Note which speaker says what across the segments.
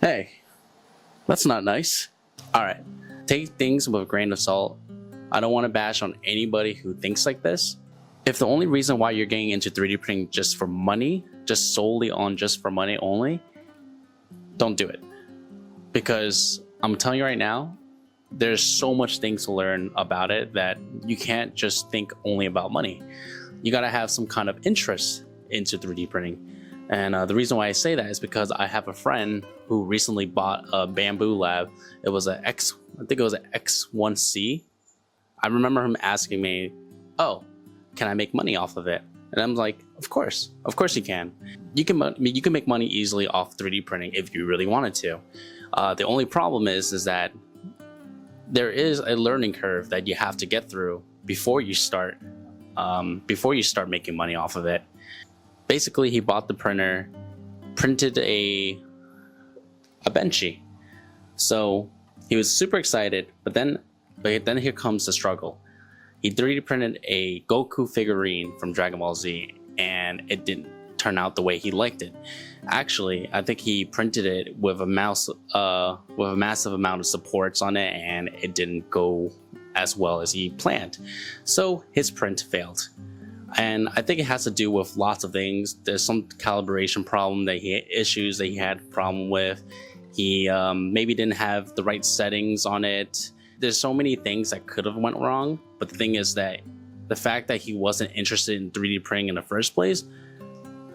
Speaker 1: Hey, that's not nice. All right, take things with a grain of salt. I don't want to bash on anybody who thinks like this. If the only reason why you're getting into 3D printing just for money, just solely on just for money only, don't do it. Because I'm telling you right now, there's so much things to learn about it that you can't just think only about money. You gotta have some kind of interest into 3D printing. And the reason why I say that is because I have a friend who recently bought a Bamboo Lab. It was I think it was an X1C. I remember him asking me, "Oh, can I make money off of it?" And I'm like, of course you can. You can make money easily off 3D printing if you really wanted to. The only problem is that there is a learning curve that you have to get through before you start making money off of it. Basically, he bought the printer, printed a benchy. So he was super excited, but then here comes the struggle. He 3D printed a Goku figurine from Dragon Ball Z, and it didn't turn out the way he liked it. Actually, I think he printed it with a massive amount of supports on it, and it didn't go as well as he planned. So his print failed. And I think it has to do with lots of things. There's some calibration problem that issues that he had a problem with. He maybe didn't have the right settings on it. There's so many things that could have went wrong. But the thing is that the fact that he wasn't interested in 3D printing in the first place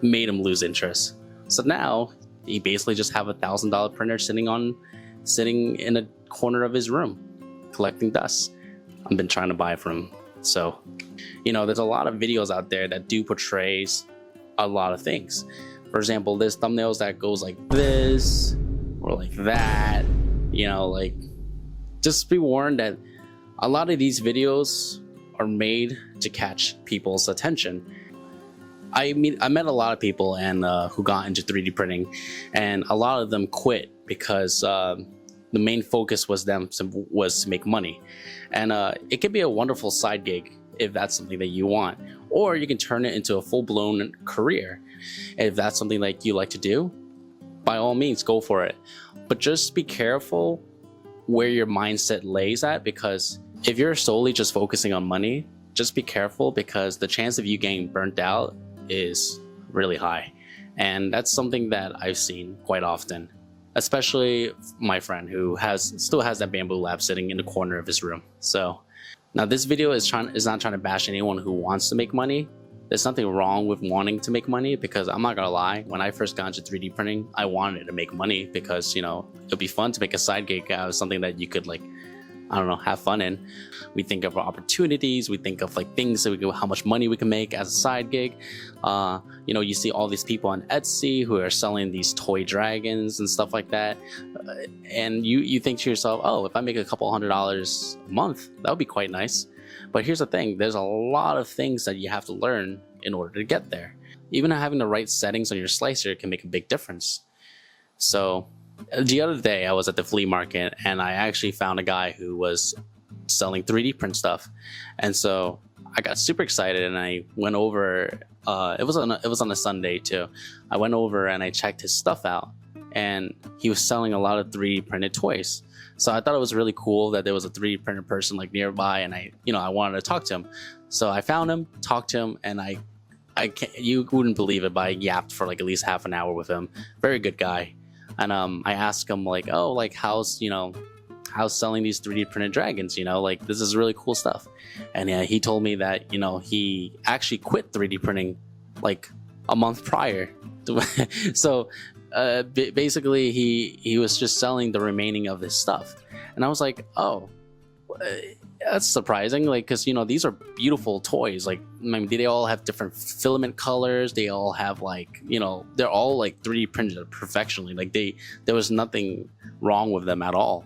Speaker 1: made him lose interest. So now he basically just have a $1,000 printer sitting in a corner of his room, collecting dust. I've been trying to buy it from him. So, there's a lot of videos out there that do portrays a lot of things. For example, there's thumbnails that goes like this or like that. Just be warned that a lot of these videos are made to catch people's attention. I met a lot of people who got into 3D printing, and a lot of them quit because the main focus was to make money. And it could be a wonderful side gig if that's something that you want, or you can turn it into a full-blown career. If that's something like you like to do, by all means, go for it. But just be careful where your mindset lays at, because if you're solely just focusing on money, just be careful, because the chance of you getting burnt out is really high. And that's something that I've seen quite often, especially my friend who still has that Bamboo Lab sitting in the corner of his room. So now this video is not trying to bash anyone who wants to make money. There's nothing wrong with wanting to make money, because I'm not gonna lie, when I first got into 3D printing, I wanted to make money because it'd be fun to make a side gig out of something that you could have fun in. We think of opportunities, we think of things that how much money we can make as a side gig. You see all these people on Etsy who are selling these toy dragons and stuff like that, and you think to yourself, oh, if I make a couple $100 a month, that would be quite nice. But here's the thing, there's a lot of things that you have to learn in order to get there. Even having the right settings on your slicer can make a big difference. So the other day I was at the flea market, and I actually found a guy who was selling 3D print stuff. And so I got super excited, and I went over, it was on a Sunday too. I went over and I checked his stuff out, and he was selling a lot of 3D printed toys. So I thought it was really cool that there was a 3D printer person nearby, and I wanted to talk to him. So I found him, talked to him, and you wouldn't believe it, but I yapped for at least half an hour with him. Very good guy. And I asked him how's selling these 3D printed dragons? This is really cool stuff. And he told me that he actually quit 3D printing a month prior. So basically he was just selling the remaining of his stuff. And I was like, oh, that's surprising, because these are beautiful toys. They all have different filament colors. They all have they're all 3D printed perfectionally. There was nothing wrong with them at all.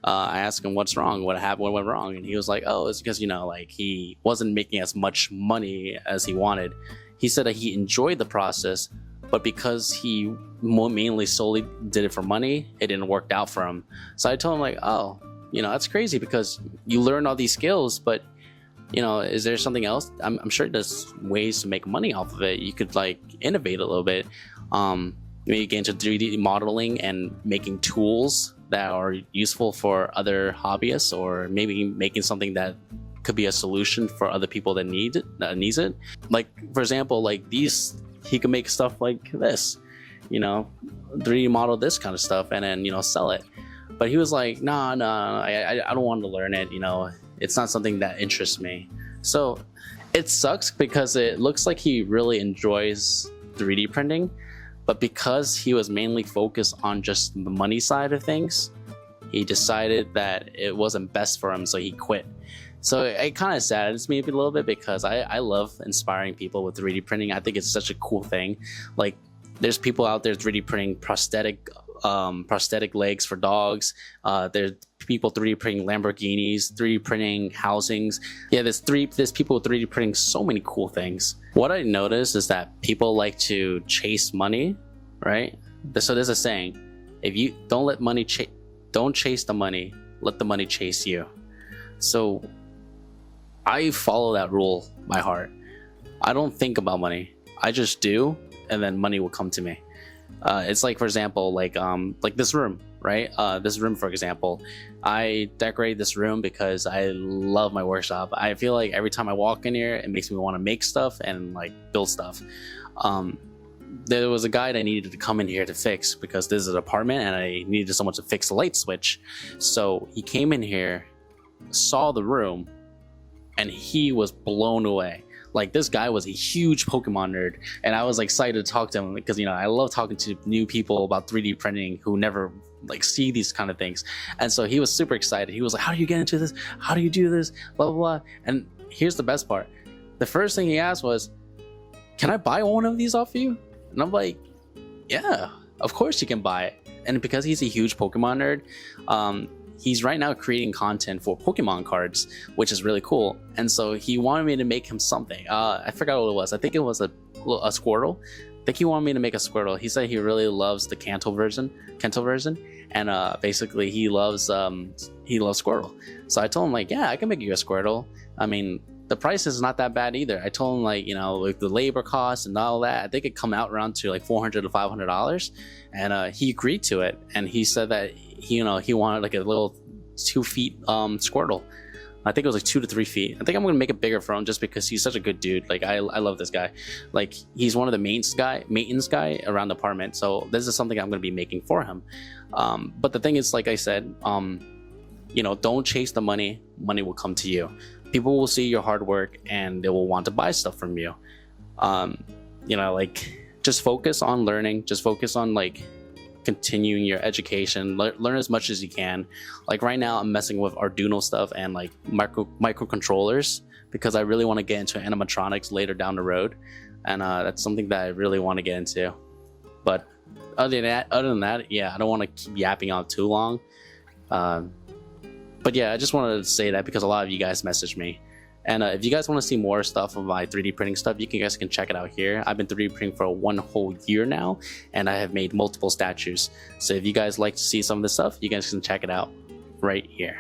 Speaker 1: I asked him what's wrong, what happened, what went wrong, and he was like, oh, it's because he wasn't making as much money as he wanted. He said that he enjoyed the process, but because he mainly solely did it for money, it didn't work out for him. So I told him oh, that's crazy, because you learn all these skills, but is there something else? I'm sure there's ways to make money off of it. You could innovate a little bit. maybe get into 3D modeling and making tools that are useful for other hobbyists, or maybe making something that could be a solution for other people that needs it. Like for example, like these, he could make stuff like this, 3D model this kind of stuff and then sell it. But he was like, nah, I don't want to learn it. It's not something that interests me. So it sucks because it looks like he really enjoys 3D printing, but because he was mainly focused on just the money side of things, he decided that it wasn't best for him, so he quit. So it kind of saddens me a little bit because I love inspiring people with 3D printing. I think it's such a cool thing. Like there's people out there 3D printing prosthetic legs for dogs. There's people 3D printing Lamborghinis, 3D printing housings. Yeah, there's people 3D printing so many cool things. What I noticed is that people like to chase money, right? So there's a saying: if you don't chase the money, let the money chase you. So I follow that rule by heart. I don't think about money. I just do, and then money will come to me. It's like, for example, like this room, right? This room, for example, I decorate this room because I love my workshop. I feel like every time I walk in here, it makes me want to make stuff and like build stuff. There was a guy that needed to come in here to fix because this is an apartment and I needed someone to fix the light switch. So he came in here, saw the room, and he was blown away. Like this guy was a huge Pokemon nerd, and I was excited to talk to him because I love talking to new people about 3D printing who never like see these kind of things. And so he was super excited. He was like, how do you get into this? How do you do this? Blah blah blah. And here's the best part. The first thing he asked was, can I buy one of these off you? And I'm like, yeah, of course you can buy it. And because he's a huge Pokemon nerd, he's right now creating content for Pokemon cards, which is really cool. And so he wanted me to make him something. I forgot what it was. I think it was a Squirtle. I think he wanted me to make a Squirtle. He said he really loves the Kanto version, and basically he loves Squirtle. So I told him like, yeah, I can make you a Squirtle. I mean, the price is not that bad either. I told him like, with the labor costs and all that, I think it come out around to like $400 to $500, and he agreed to it. And he said that he wanted like a little 2 feet Squirtle. I think it was like 2 to 3 feet. I think I'm gonna make it bigger for him just because he's such a good dude. Like I love this guy. Like he's one of the maintenance guy around the apartment. So this is something I'm gonna be making for him. But the thing is, like I said, don't chase the money. Money will come to you. People will see your hard work and they will want to buy stuff from you. Like just focus on learning. Just focus on like continuing your education. Learn as much as you can. Like right now I'm messing with Arduino stuff and like microcontrollers because I really want to get into animatronics later down the road, and that's something that I really want to get into. But other than that, yeah, I don't want to keep yapping on too long. But yeah, I just wanted to say that because a lot of you guys messaged me. And if you guys want to see more stuff of my 3D printing stuff, you guys can check it out here. I've been 3D printing for 1 whole year now, and I have made multiple statues. So if you guys like to see some of this stuff, you guys can check it out right here.